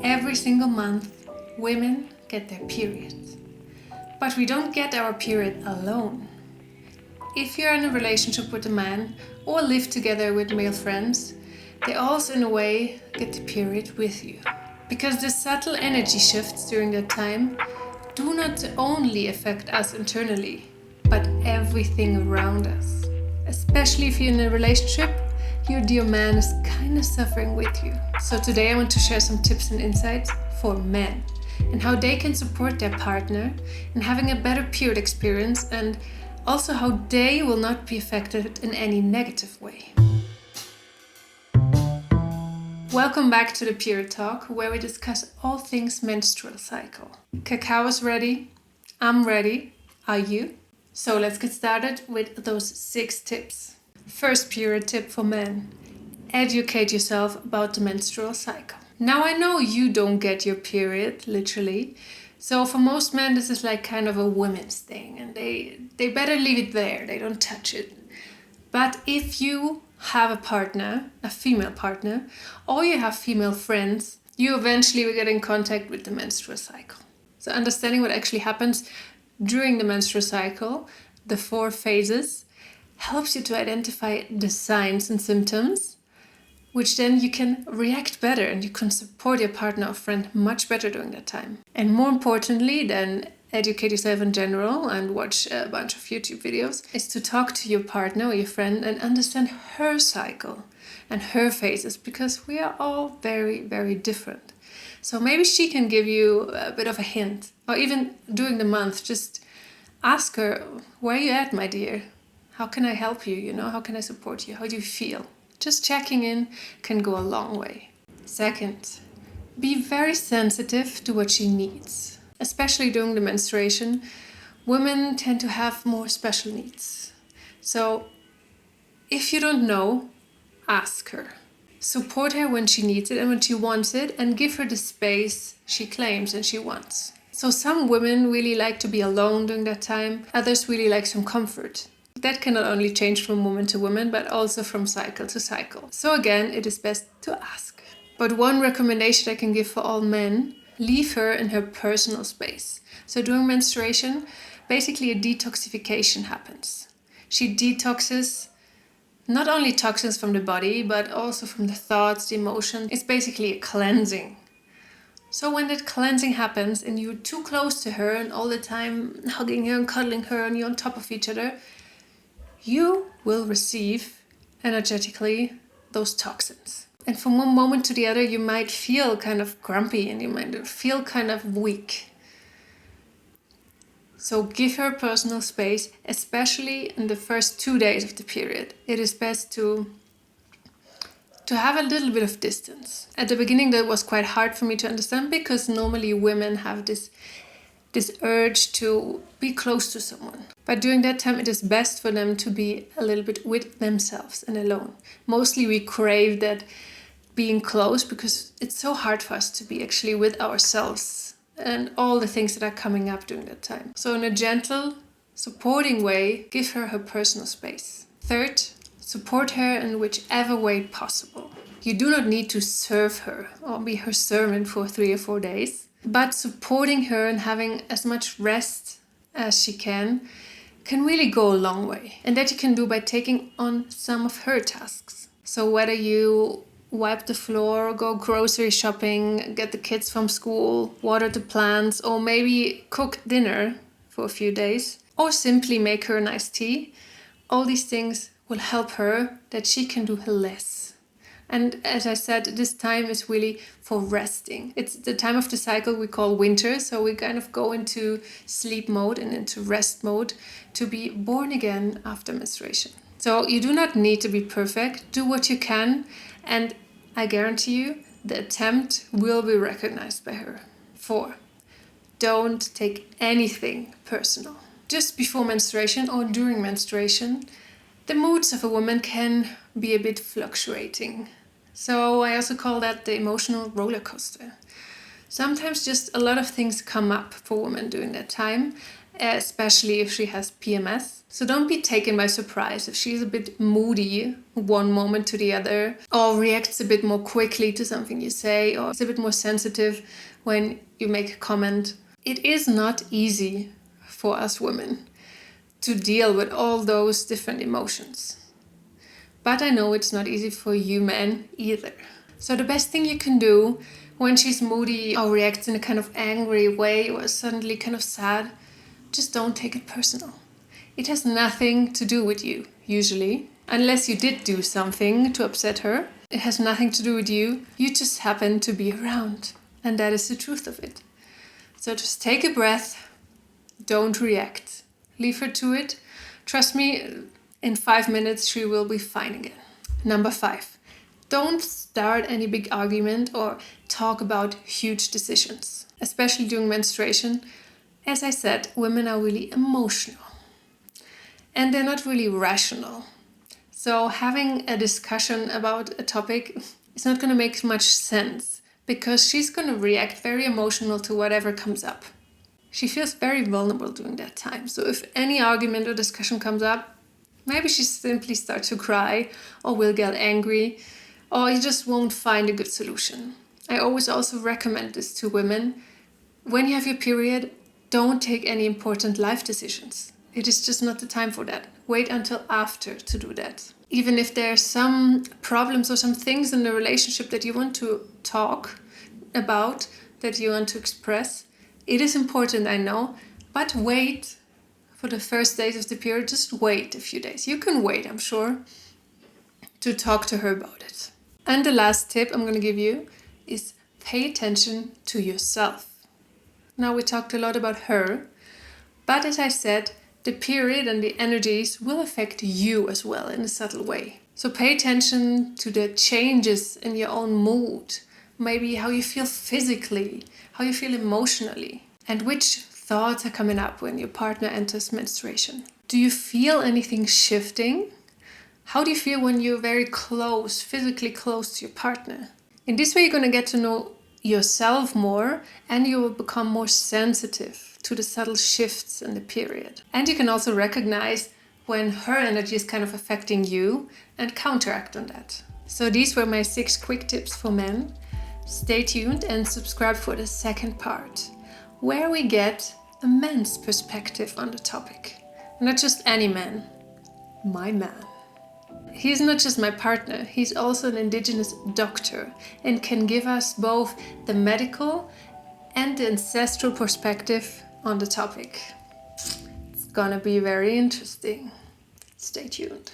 Every single month, women get their periods. But we don't get our period alone. If you're in a relationship with a man or live together with male friends, they also in a way get the period with you. Because the subtle energy shifts during that time do not only affect us internally, but everything around us. Especially if you're in a relationship, your dear man is kind of suffering with you. So today I want to share some tips and insights for men and how they can support their partner in having a better period experience, and also how they will not be affected in any negative way. Welcome back to the Period Talk, where we discuss all things menstrual cycle. Cacao is ready. I'm ready. Are you? So let's get started with those 6 tips. First period tip for men. Educate yourself about the menstrual cycle. Now I know you don't get your period, literally. So for most men this is like kind of a women's thing, and they better leave it there. They don't touch it. But if you have a partner, a female partner, or you have female friends, you eventually will get in contact with the menstrual cycle. So understanding what actually happens during the menstrual cycle, the 4 phases, helps you to identify the signs and symptoms, which then you can react better and you can support your partner or friend much better during that time. And more importantly than educate yourself in general and watch a bunch of YouTube videos, is to talk to your partner or your friend and understand her cycle and her phases, because we are all very, very different. So maybe she can give you a bit of a hint, or even during the month, just ask her, where are you at, my dear? How can I help you? How can I support you? How do you feel? Just checking in can go a long way. Second, be very sensitive to what she needs. Especially during the menstruation, women tend to have more special needs. So if you don't know, ask her. Support her when she needs it and when she wants it, and give her the space she claims and she wants. So some women really like to be alone during that time. Others really like some comfort. That can not only change from woman to woman, but also from cycle to cycle. So again, it is best to ask. But one recommendation I can give for all men, leave her in her personal space. So during menstruation, basically a detoxification happens. She detoxes not only toxins from the body, but also from the thoughts, the emotions. It's basically a cleansing. So when that cleansing happens and you're too close to her and all the time hugging her and cuddling her and you're on top of each other, you will receive energetically those toxins. And from one moment to the other, you might feel kind of grumpy and you might feel kind of weak. So give her personal space, especially in the first 2 days of the period. It is best to have a little bit of distance. At the beginning, that was quite hard for me to understand, because normally women have this urge to be close to someone. But during that time, it is best for them to be a little bit with themselves and alone. Mostly we crave that being close because it's so hard for us to be actually with ourselves and all the things that are coming up during that time. So in a gentle, supporting way, give her her personal space. Third, support her in whichever way possible. You do not need to serve her or be her servant for 3 or 4 days. But supporting her and having as much rest as she can really go a long way. And that you can do by taking on some of her tasks. So whether you wipe the floor, go grocery shopping, get the kids from school, water the plants, or maybe cook dinner for a few days, or simply make her a nice tea, all these things will help her that she can do less. And as I said, this time is really for resting. It's the time of the cycle we call winter. So we kind of go into sleep mode and into rest mode to be born again after menstruation. So you do not need to be perfect. Do what you can. And I guarantee you, the attempt will be recognized by her. 4, don't take anything personal. Just before menstruation or during menstruation, the moods of a woman can be a bit fluctuating. So I also call that the emotional roller coaster. Sometimes just a lot of things come up for women during that time, especially if she has PMS. So don't be taken by surprise if she's a bit moody one moment to the other, or reacts a bit more quickly to something you say, or is a bit more sensitive when you make a comment. It is not easy for us women to deal with all those different emotions. But I know it's not easy for you men either. So the best thing you can do when she's moody or reacts in a kind of angry way or suddenly kind of sad, just don't take it personal. It has nothing to do with you, usually. Unless you did do something to upset her. It has nothing to do with you. You just happen to be around. And that is the truth of it. So just take a breath. Don't react. Leave her to it. Trust me, in 5 minutes she will be fine again. Number 5. Don't start any big argument or talk about huge decisions, especially during menstruation. As I said, women are really emotional and they're not really rational. So having a discussion about a topic is not going to make much sense because she's going to react very emotional to whatever comes up. She feels very vulnerable during that time. So if any argument or discussion comes up, maybe she simply starts to cry or will get angry, or you just won't find a good solution. I always also recommend this to women. When you have your period, don't take any important life decisions. It is just not the time for that. Wait until after to do that. Even if there are some problems or some things in the relationship that you want to talk about, that you want to express, it is important, I know, but wait for the first days of the period. Just wait a few days. You can wait, I'm sure, to talk to her about it. And the last tip I'm going to give you is pay attention to yourself. Now we talked a lot about her, but as I said, the period and the energies will affect you as well in a subtle way. So pay attention to the changes in your own mood, maybe how you feel physically, how you feel emotionally, and which thoughts are coming up when your partner enters menstruation. Do you feel anything shifting? How do you feel when you're very close, physically close to your partner? In this way, you're going to get to know yourself more and you will become more sensitive to the subtle shifts in the period. And you can also recognize when her energy is kind of affecting you and counteract on that. So these were my 6 quick tips for men. Stay tuned and subscribe for the second part, where we get a man's perspective on the topic. Not just any man, my man. He's not just my partner, he's also an indigenous doctor and can give us both the medical and the ancestral perspective on the topic. It's gonna be very interesting. Stay tuned.